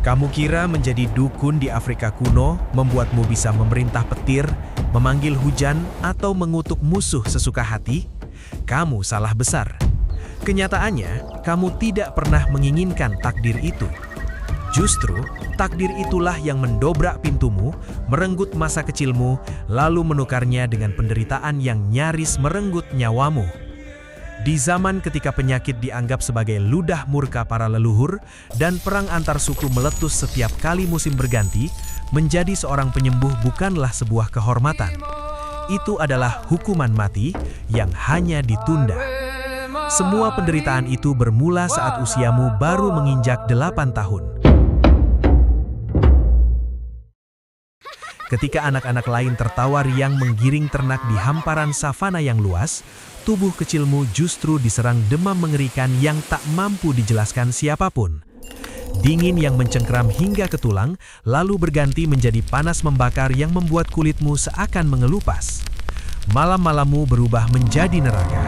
Kamu kira menjadi dukun di Afrika kuno membuatmu bisa memerintah petir, memanggil hujan, atau mengutuk musuh sesuka hati? Kamu salah besar. Kenyataannya, kamu tidak pernah menginginkan takdir itu. Justru, takdir itulah yang mendobrak pintumu, merenggut masa kecilmu, lalu menukarnya dengan penderitaan yang nyaris merenggut nyawamu. Di zaman ketika penyakit dianggap sebagai ludah murka para leluhur dan perang antar suku meletus setiap kali musim berganti, menjadi seorang penyembuh bukanlah sebuah kehormatan. Itu adalah hukuman mati yang hanya ditunda. Semua penderitaan itu bermula saat usiamu baru menginjak 8 tahun. Ketika anak-anak lain tertawa riang menggiring ternak di hamparan savana yang luas, tubuh kecilmu justru diserang demam mengerikan yang tak mampu dijelaskan siapapun. Dingin yang mencengkeram hingga ke tulang, lalu berganti menjadi panas membakar yang membuat kulitmu seakan mengelupas. Malam-malammu berubah menjadi neraka.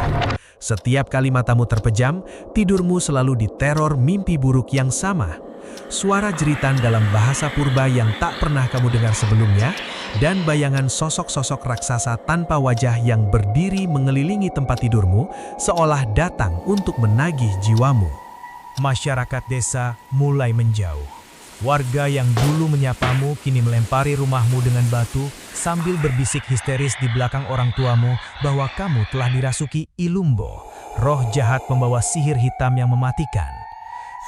Setiap kali matamu terpejam, tidurmu selalu diteror mimpi buruk yang sama. Suara jeritan dalam bahasa purba yang tak pernah kamu dengar sebelumnya, dan bayangan sosok-sosok raksasa tanpa wajah yang berdiri mengelilingi tempat tidurmu, seolah datang untuk menagih jiwamu. Masyarakat desa mulai menjauh. Warga yang dulu menyapamu kini melempari rumahmu dengan batu sambil berbisik histeris di belakang orang tuamu bahwa kamu telah dirasuki Ilumbo, roh jahat pembawa sihir hitam yang mematikan.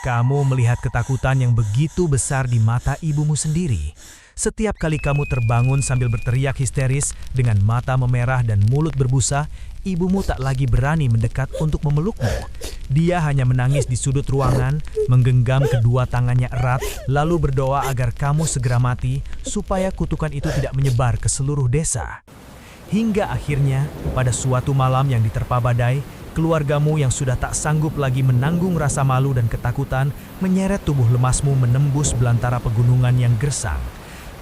Kamu melihat ketakutan yang begitu besar di mata ibumu sendiri. Setiap kali kamu terbangun sambil berteriak histeris dengan mata memerah dan mulut berbusa, ibumu tak lagi berani mendekat untuk memelukmu. Dia hanya menangis di sudut ruangan, menggenggam kedua tangannya erat, lalu berdoa agar kamu segera mati supaya kutukan itu tidak menyebar ke seluruh desa. Hingga akhirnya, pada suatu malam yang diterpa badai, keluargamu yang sudah tak sanggup lagi menanggung rasa malu dan ketakutan menyeret tubuh lemasmu menembus belantara pegunungan yang gersang.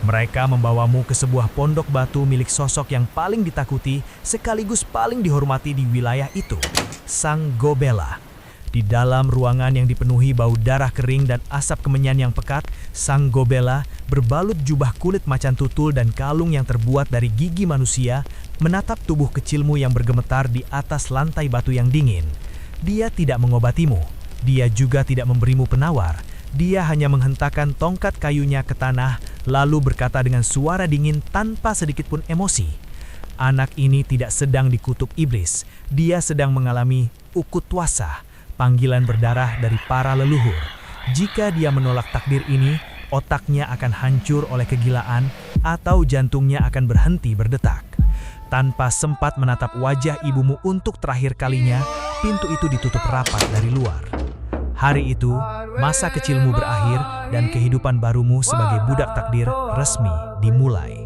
Mereka membawamu ke sebuah pondok batu milik sosok yang paling ditakuti sekaligus paling dihormati di wilayah itu, Sang Gobela. Di dalam ruangan yang dipenuhi bau darah kering dan asap kemenyan yang pekat, Sang Gobela berbalut jubah kulit macan tutul dan kalung yang terbuat dari gigi manusia, menatap tubuh kecilmu yang bergemetar di atas lantai batu yang dingin. Dia tidak mengobatimu, dia juga tidak memberimu penawar. Dia hanya menghentakkan tongkat kayunya ke tanah, lalu berkata dengan suara dingin tanpa sedikit pun emosi. Anak ini tidak sedang dikutuk iblis, dia sedang mengalami ukutwasa, panggilan berdarah dari para leluhur. Jika dia menolak takdir ini, otaknya akan hancur oleh kegilaan atau jantungnya akan berhenti berdetak. Tanpa sempat menatap wajah ibumu untuk terakhir kalinya, pintu itu ditutup rapat dari luar. Hari itu, masa kecilmu berakhir dan kehidupan barumu sebagai budak takdir resmi dimulai.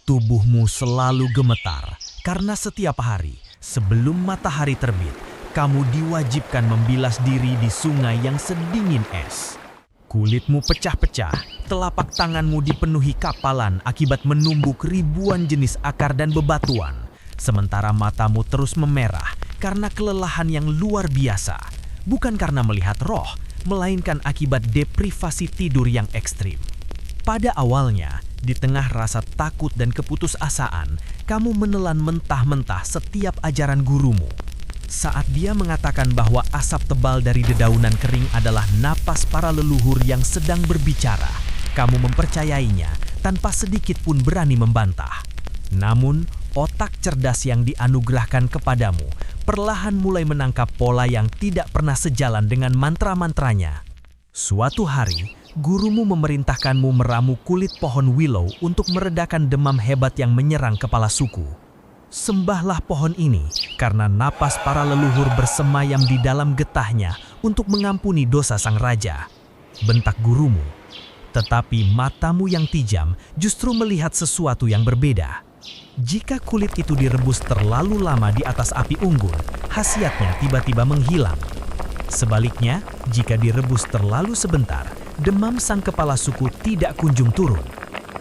Tubuhmu selalu gemetar karena setiap hari sebelum matahari terbit, kamu diwajibkan membilas diri di sungai yang sedingin es. Kulitmu pecah-pecah, telapak tanganmu dipenuhi kapalan akibat menumbuk ribuan jenis akar dan bebatuan. Sementara matamu terus memerah karena kelelahan yang luar biasa. Bukan karena melihat roh, melainkan akibat deprivasi tidur yang ekstrim. Pada awalnya, di tengah rasa takut dan keputusasaan, kamu menelan mentah-mentah setiap ajaran gurumu. Saat dia mengatakan bahwa asap tebal dari dedaunan kering adalah napas para leluhur yang sedang berbicara, kamu mempercayainya tanpa sedikit pun berani membantah. Namun, otak cerdas yang dianugerahkan kepadamu perlahan mulai menangkap pola yang tidak pernah sejalan dengan mantra-mantranya. Suatu hari, gurumu memerintahkanmu meramu kulit pohon willow untuk meredakan demam hebat yang menyerang kepala suku. Sembahlah pohon ini karena napas para leluhur bersemayam di dalam getahnya untuk mengampuni dosa sang raja, bentak gurumu. Tetapi matamu yang tajam justru melihat sesuatu yang berbeda. Jika kulit itu direbus terlalu lama di atas api unggun, khasiatnya tiba-tiba menghilang. Sebaliknya, jika direbus terlalu sebentar, demam sang kepala suku tidak kunjung turun.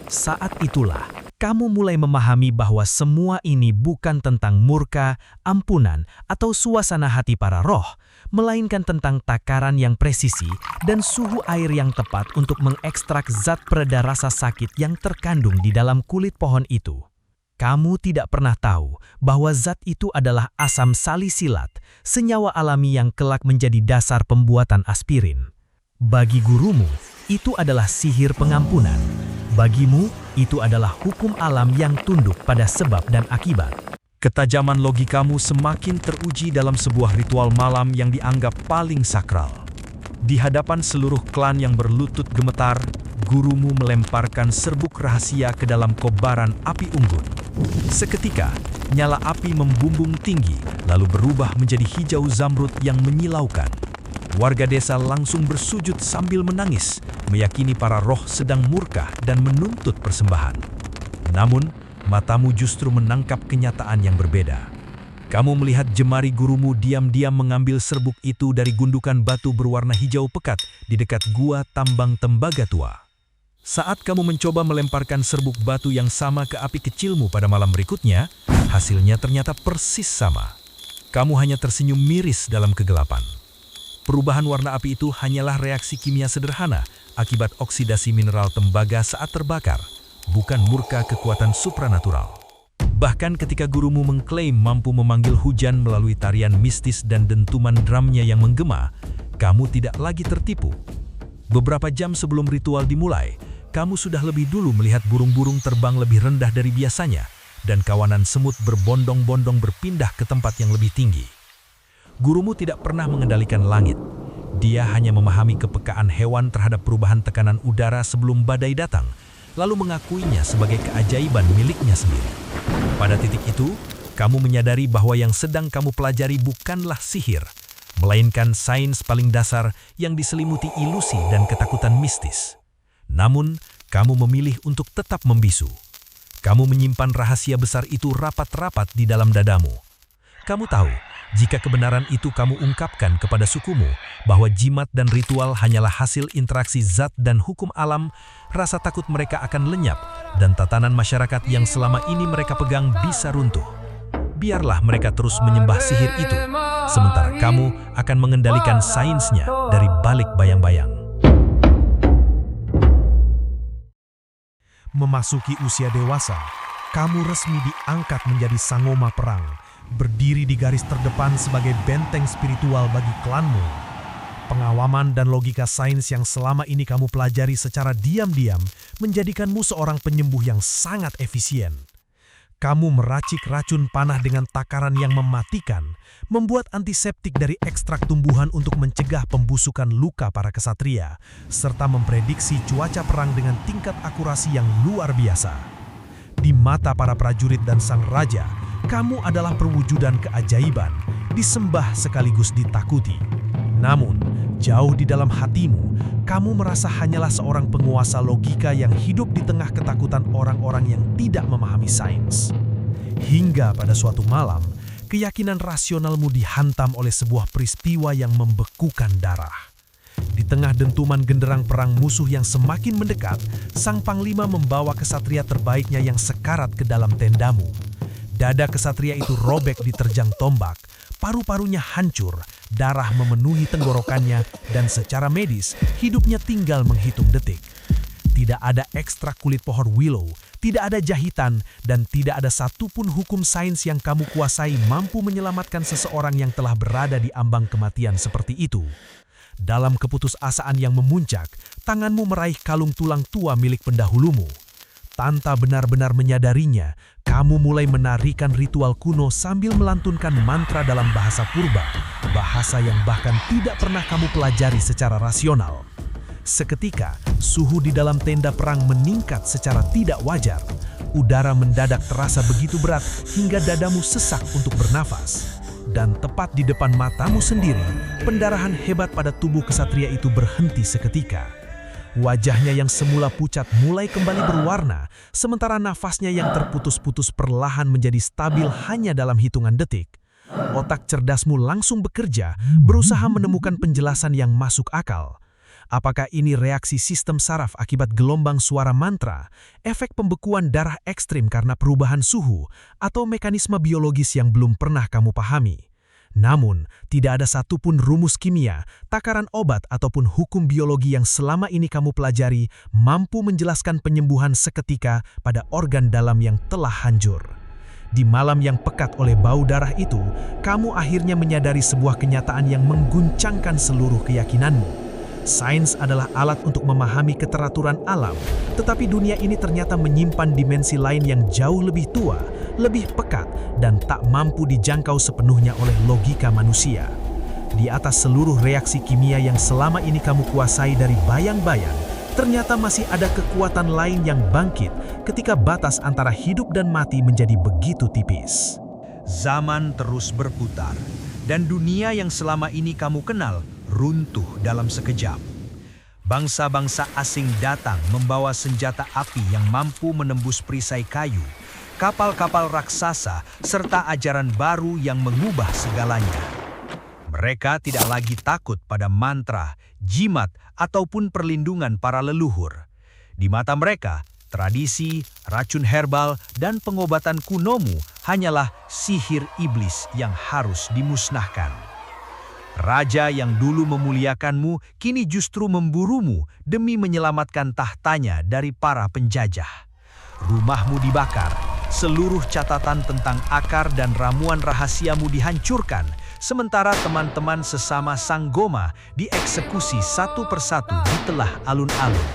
Saat itulah, kamu mulai memahami bahwa semua ini bukan tentang murka, ampunan, atau suasana hati para roh, melainkan tentang takaran yang presisi dan suhu air yang tepat untuk mengekstrak zat pereda rasa sakit yang terkandung di dalam kulit pohon itu. Kamu tidak pernah tahu bahwa zat itu adalah asam salisilat, senyawa alami yang kelak menjadi dasar pembuatan aspirin. Bagi gurumu, itu adalah sihir pengampunan. Bagimu, itu adalah hukum alam yang tunduk pada sebab dan akibat. Ketajaman logikamu semakin teruji dalam sebuah ritual malam yang dianggap paling sakral. Di hadapan seluruh klan yang berlutut gemetar, gurumu melemparkan serbuk rahasia ke dalam kobaran api unggun. Seketika, nyala api membumbung tinggi, lalu berubah menjadi hijau zamrud yang menyilaukan. Warga desa langsung bersujud sambil menangis, meyakini para roh sedang murka dan menuntut persembahan. Namun, matamu justru menangkap kenyataan yang berbeda. Kamu melihat jemari gurumu diam-diam mengambil serbuk itu dari gundukan batu berwarna hijau pekat di dekat gua tambang tembaga tua. Saat kamu mencoba melemparkan serbuk batu yang sama ke api kecilmu pada malam berikutnya, hasilnya ternyata persis sama. Kamu hanya tersenyum miris dalam kegelapan. Perubahan warna api itu hanyalah reaksi kimia sederhana akibat oksidasi mineral tembaga saat terbakar, bukan murka kekuatan supranatural. Bahkan ketika gurumu mengklaim mampu memanggil hujan melalui tarian mistis dan dentuman drumnya yang menggema, kamu tidak lagi tertipu. Beberapa jam sebelum ritual dimulai, kamu sudah lebih dulu melihat burung-burung terbang lebih rendah dari biasanya dan kawanan semut berbondong-bondong berpindah ke tempat yang lebih tinggi. Gurumu tidak pernah mengendalikan langit. Dia hanya memahami kepekaan hewan terhadap perubahan tekanan udara sebelum badai datang, lalu mengakuinya sebagai keajaiban miliknya sendiri. Pada titik itu, kamu menyadari bahwa yang sedang kamu pelajari bukanlah sihir, melainkan sains paling dasar yang diselimuti ilusi dan ketakutan mistis. Namun, kamu memilih untuk tetap membisu. Kamu menyimpan rahasia besar itu rapat-rapat di dalam dadamu. Kamu tahu, jika kebenaran itu kamu ungkapkan kepada sukumu, bahwa jimat dan ritual hanyalah hasil interaksi zat dan hukum alam, rasa takut mereka akan lenyap, dan tatanan masyarakat yang selama ini mereka pegang bisa runtuh. Biarlah mereka terus menyembah sihir itu, sementara kamu akan mengendalikan sainsnya dari balik bayang-bayang. Memasuki usia dewasa, kamu resmi diangkat menjadi sangoma perang, berdiri di garis terdepan sebagai benteng spiritual bagi klanmu. Pengawaman dan logika sains yang selama ini kamu pelajari secara diam-diam menjadikanmu seorang penyembuh yang sangat efisien. Kamu meracik racun panah dengan takaran yang mematikan, membuat antiseptik dari ekstrak tumbuhan untuk mencegah pembusukan luka para kesatria, serta memprediksi cuaca perang dengan tingkat akurasi yang luar biasa. Di mata para prajurit dan sang raja, kamu adalah perwujudan keajaiban, disembah sekaligus ditakuti. Namun, jauh di dalam hatimu, kamu merasa hanyalah seorang penguasa logika yang hidup di tengah ketakutan orang-orang yang tidak memahami sains. Hingga pada suatu malam, keyakinan rasionalmu dihantam oleh sebuah peristiwa yang membekukan darah. Di tengah dentuman genderang perang musuh yang semakin mendekat, sang panglima membawa kesatria terbaiknya yang sekarat ke dalam tendamu. Dada kesatria itu robek diterjang tombak, paru-parunya hancur, darah memenuhi tenggorokannya, dan secara medis, hidupnya tinggal menghitung detik. Tidak ada ekstrak kulit pohon willow, tidak ada jahitan, dan tidak ada satupun hukum sains yang kamu kuasai mampu menyelamatkan seseorang yang telah berada di ambang kematian seperti itu. Dalam keputusasaan yang memuncak, tanganmu meraih kalung tulang tua milik pendahulumu. Tanpa benar-benar menyadarinya, kamu mulai menarikan ritual kuno sambil melantunkan mantra dalam bahasa purba, bahasa yang bahkan tidak pernah kamu pelajari secara rasional. Seketika, suhu di dalam tenda perang meningkat secara tidak wajar. Udara mendadak terasa begitu berat hingga dadamu sesak untuk bernafas. Dan tepat di depan matamu sendiri, pendarahan hebat pada tubuh kesatria itu berhenti seketika. Wajahnya yang semula pucat mulai kembali berwarna, sementara nafasnya yang terputus-putus perlahan menjadi stabil hanya dalam hitungan detik. Otak cerdasmu langsung bekerja, berusaha menemukan penjelasan yang masuk akal. Apakah ini reaksi sistem saraf akibat gelombang suara mantra, efek pembekuan darah ekstrim karena perubahan suhu, atau mekanisme biologis yang belum pernah kamu pahami? Namun, tidak ada satupun rumus kimia, takaran obat ataupun hukum biologi yang selama ini kamu pelajari mampu menjelaskan penyembuhan seketika pada organ dalam yang telah hancur. Di malam yang pekat oleh bau darah itu, kamu akhirnya menyadari sebuah kenyataan yang mengguncangkan seluruh keyakinanmu. Sains adalah alat untuk memahami keteraturan alam, tetapi dunia ini ternyata menyimpan dimensi lain yang jauh lebih tua, lebih pekat, dan tak mampu dijangkau sepenuhnya oleh logika manusia. Di atas seluruh reaksi kimia yang selama ini kamu kuasai dari bayang-bayang, ternyata masih ada kekuatan lain yang bangkit ketika batas antara hidup dan mati menjadi begitu tipis. Zaman terus berputar, dan dunia yang selama ini kamu kenal runtuh dalam sekejap. Bangsa-bangsa asing datang membawa senjata api yang mampu menembus perisai kayu, kapal-kapal raksasa, serta ajaran baru yang mengubah segalanya. Mereka tidak lagi takut pada mantra, jimat, ataupun perlindungan para leluhur. Di mata mereka, tradisi, racun herbal, dan pengobatan kunomu hanyalah sihir iblis yang harus dimusnahkan. Raja yang dulu memuliakanmu kini justru memburumu demi menyelamatkan tahtanya dari para penjajah. Rumahmu dibakar, seluruh catatan tentang akar dan ramuan rahasiamu dihancurkan, sementara teman-teman sesama Sanggoma dieksekusi satu persatu di telah alun-alun.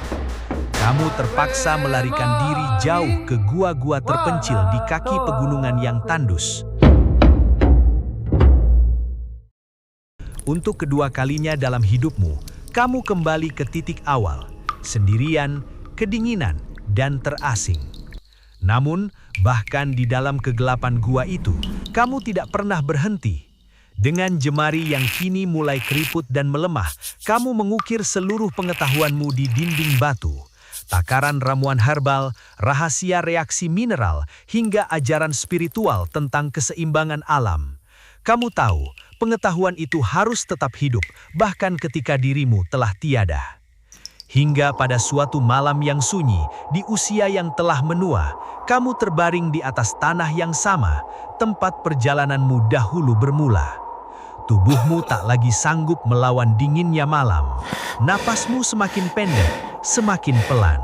Kamu terpaksa melarikan diri jauh ke gua-gua terpencil di kaki pegunungan yang tandus. Untuk kedua kalinya dalam hidupmu, kamu kembali ke titik awal, sendirian, kedinginan, dan terasing. Namun, bahkan di dalam kegelapan gua itu, kamu tidak pernah berhenti. Dengan jemari yang kini mulai keriput dan melemah, kamu mengukir seluruh pengetahuanmu di dinding batu. Takaran ramuan herbal, rahasia reaksi mineral, hingga ajaran spiritual tentang keseimbangan alam. Kamu tahu, pengetahuan itu harus tetap hidup, bahkan ketika dirimu telah tiada. Hingga pada suatu malam yang sunyi, di usia yang telah menua, kamu terbaring di atas tanah yang sama, tempat perjalananmu dahulu bermula. Tubuhmu tak lagi sanggup melawan dinginnya malam. Napasmu semakin pendek, semakin pelan.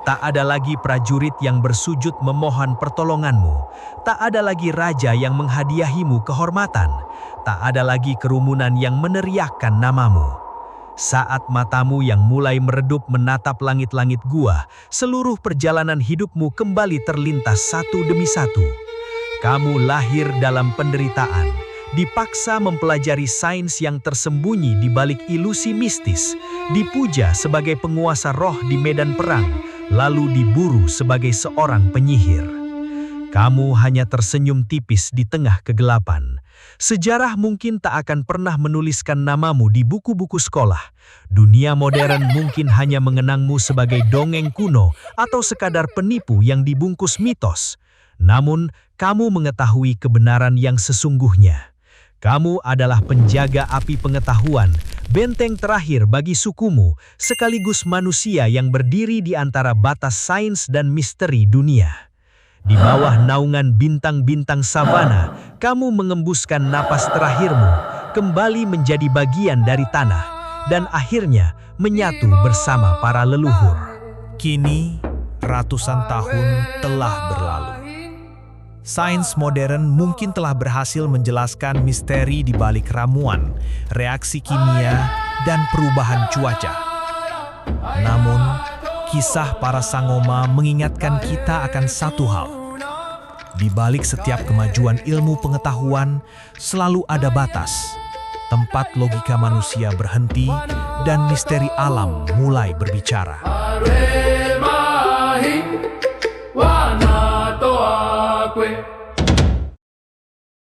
Tak ada lagi prajurit yang bersujud memohon pertolonganmu. Tak ada lagi raja yang menghadiahimu kehormatan. Tak ada lagi kerumunan yang meneriakkan namamu. Saat matamu yang mulai meredup menatap langit-langit gua, seluruh perjalanan hidupmu kembali terlintas satu demi satu. Kamu lahir dalam penderitaan, dipaksa mempelajari sains yang tersembunyi di balik ilusi mistis, dipuja sebagai penguasa roh di medan perang, lalu diburu sebagai seorang penyihir. Kamu hanya tersenyum tipis di tengah kegelapan. Sejarah mungkin tak akan pernah menuliskan namamu di buku-buku sekolah. Dunia modern mungkin hanya mengenangmu sebagai dongeng kuno atau sekadar penipu yang dibungkus mitos. Namun, kamu mengetahui kebenaran yang sesungguhnya. Kamu adalah penjaga api pengetahuan, benteng terakhir bagi sukumu, sekaligus manusia yang berdiri di antara batas sains dan misteri dunia. Di bawah naungan bintang-bintang savana, kamu mengembuskan napas terakhirmu, kembali menjadi bagian dari tanah, dan akhirnya menyatu bersama para leluhur. Kini, ratusan tahun telah berlalu. Sains modern mungkin telah berhasil menjelaskan misteri di balik ramuan, reaksi kimia, dan perubahan cuaca. Namun, kisah para Sangoma mengingatkan kita akan satu hal. Di balik setiap kemajuan ilmu pengetahuan, selalu ada batas, tempat logika manusia berhenti, dan misteri alam mulai berbicara.